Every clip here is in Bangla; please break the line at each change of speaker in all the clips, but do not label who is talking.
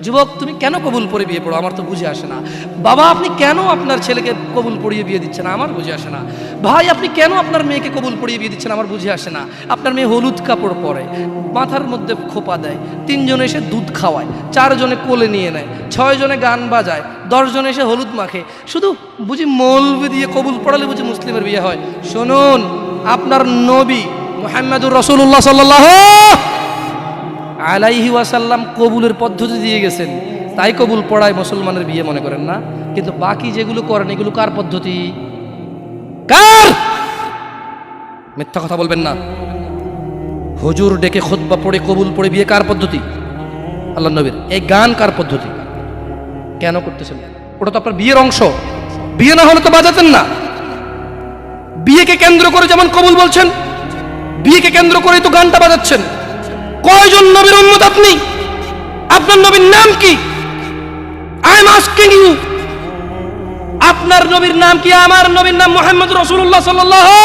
যুবক তুমি কেন কবুল পড়ে বিয়ে পড়ো, আমার তো বুঝে আসে না। বাবা আপনি কেন আপনার ছেলেকে কবুল পড়িয়ে বিয়ে দিচ্ছেন, আমার বুঝে আসে না। ভাই আপনি কেন আপনার মেয়েকে কবুল পড়িয়ে বিয়ে দিচ্ছেন, আমার বুঝে আসে না। আপনার মেয়ে হলুদ কাপড় পরে, মাথার মধ্যে খোপা দেয়, 3 জনে এসে দুধ খাওয়ায়, 4 জনে কোলে নিয়ে নেয়, 6 জনে গান বাজায়, 10 জনে এসে হলুদ মাখে, শুধু বুঝি মৌলবি দিয়ে কবুল পড়ালে বুঝি মুসলিমের বিয়ে হয়। শুনুন, আপনার নবী মুহাম্মদুর রাসূলুল্লাহ সাল্লাল্লাহু আলাইহি ওয়াসাল্লাম কবুলের পদ্ধতি দিয়ে গেছেন, তাই কবুল পড়ায় মুসলমানের বিয়ে মনে করেন না। কিন্তু বাকি যেগুলো করেন এগুলো কার পদ্ধতি? কার? মিথ্যা কথা বলবেন না। হুজুর ডেকে খুতবা পড়ে কবুল পড়ে বিয়ে কার পদ্ধতি? আল্লাহ নবীর। এই গান কার পদ্ধতি? কেন করতেছেন? ওটা তো আপনার বিয়ের অংশ, বিয়ে না হলে তো বাজাতেন না। বিয়েকে কেন্দ্র করে যেমন কবুল বলছেন, বিয়েকে কেন্দ্র করেই তো গানটা বাজাচ্ছেন। কয়জন নবীর উম্মত আপনি? আপনার নবীর নাম কি? আই এম আস্কিং ইউ, আপনার নবীর নাম কি? আমার নবীর নাম মুহাম্মদ রাসূলুল্লাহ সাল্লাল্লাহু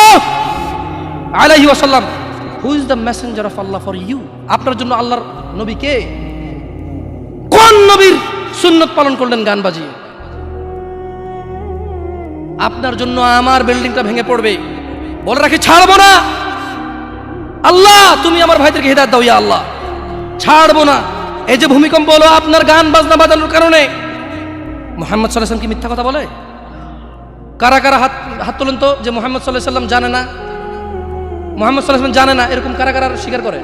আলাইহি ওয়াসাল্লাম। Who is the messenger of Allah for you? আপনার জন্য আল্লাহর নবী কে? কোন নবীর সুন্নত পালন করলেন গান বাজিয়ে? আপনার জন্য আমার বিল্ডিংটা ভেঙে পড়বে, বলে রাখি ছাড়বো না। আল্লাহ তুমি আমার ভাইদেরকে হিদায়াত দাও, ইয়া আল্লাহ, ছাড়বো না। এই যে ভূমিকম্প হলো আপনার গান বাজনা বাজানোর কারণে। মুহাম্মদ সাল্লাল্লাহু আলাইহি ওয়াসাল্লাম কি মিথ্যা কথা বলে? কারা কারা হাত তোলেন তো যে মুহাম্মদ সাল্লাল্লাহু আলাইহি ওয়াসাল্লাম জানে না, মুহাম্মদ সাল্লাল্লাহু আলাইহি ওয়াসাল্লাম জানে না, এরকম কারা কারা স্বীকার করে?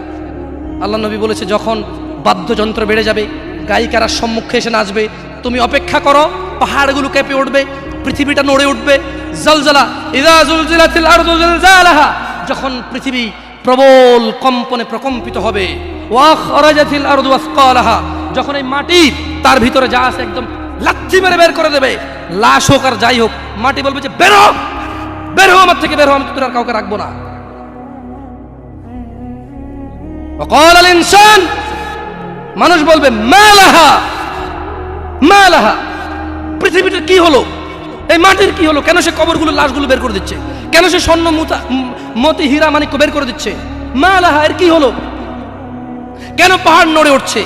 আল্লাহ নবী বলেছে যখন বাদ্যযন্ত্র বেড়ে যাবে, গায়িকারা সম্মুখে এসে নাচবে, তুমি অপেক্ষা করো, পাহাড়গুলো কেঁপে উঠবে, পৃথিবীটা নড়ে উঠবে। জালজালা ইযা যুলজিলাতিল আরদু জিলজালাহা, যখন পৃথিবী প্রবল কম্পনে প্রকম্পিত হবে। ওয়া খরাজাতিল আরদু আসকালাহা, যখন এই মাটি তার ভিতরে যা আছে একদম লাথি মেরে বের করে দেবে, লাশ হোক আর যাই হোক, মাটি বলবে যে বের হও, বের হও আমার থেকে, বের হও, আমি তোর আর কাউকে রাখবো না। ওয়া ক্বাল আল ইনসান, মানুষ বলবে মা লাহা মা লাহা, পৃথিবীটা কি হলো, এই মাটির কি হলো, কেন সে কবরগুলো লাশগুলো বের করে দিচ্ছে, কেন সে স্বর্ণ মতি হীরা মানিক্য বের করে দিচ্ছে, মা লাহা, এর কি হলো, কেন পাহাড় নড়ে উঠছে,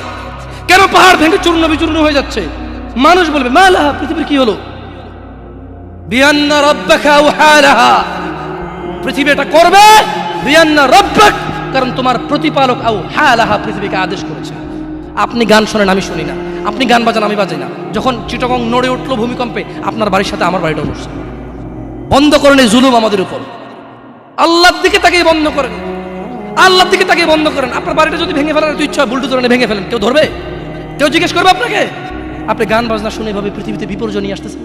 কেন পাহাড় ভেঙে চূর্ণ বিচূর্ণ হয়ে যাচ্ছে। মানুষ বলবে মা লাহা, পৃথিবীর কি হলো, বিআন্না রাব্বাকা আওহা লাহা, পৃথিবী এটা করবে, বিআন্না রাব্বাক, কারণ তোমার প্রতিপালক আওহা লাহা, পৃথিবীকে আদেশ করেছে। আপনি গান শোনেন, আমি শুনি না, আপনি গান বাজান, আমি বাজাই না। যখন চিটাগং নড়ে উঠলো ভূমিকম্পে, আপনার বাড়ির সাথে আমার বাড়িটাও নড়ছে। বন্ধ করেন এই জুলুম আমাদের উপর। আল্লাহর দিকে তাকিয়ে বন্ধ করেন, আল্লাহর দিকে তাকিয়ে বন্ধ করেন। আপনার বাড়িটা যদি ভেঙে ফেলার ইচ্ছা হয়, বুলডোজার এনে ভেঙে ফেলেন, কেউ ধরবে? কেউ জিজ্ঞেস করবে আপনাকে? আপনি গান বাজনা শুনে এভাবে পৃথিবীতে বিপর্যয় নিয়ে আসতেছেন।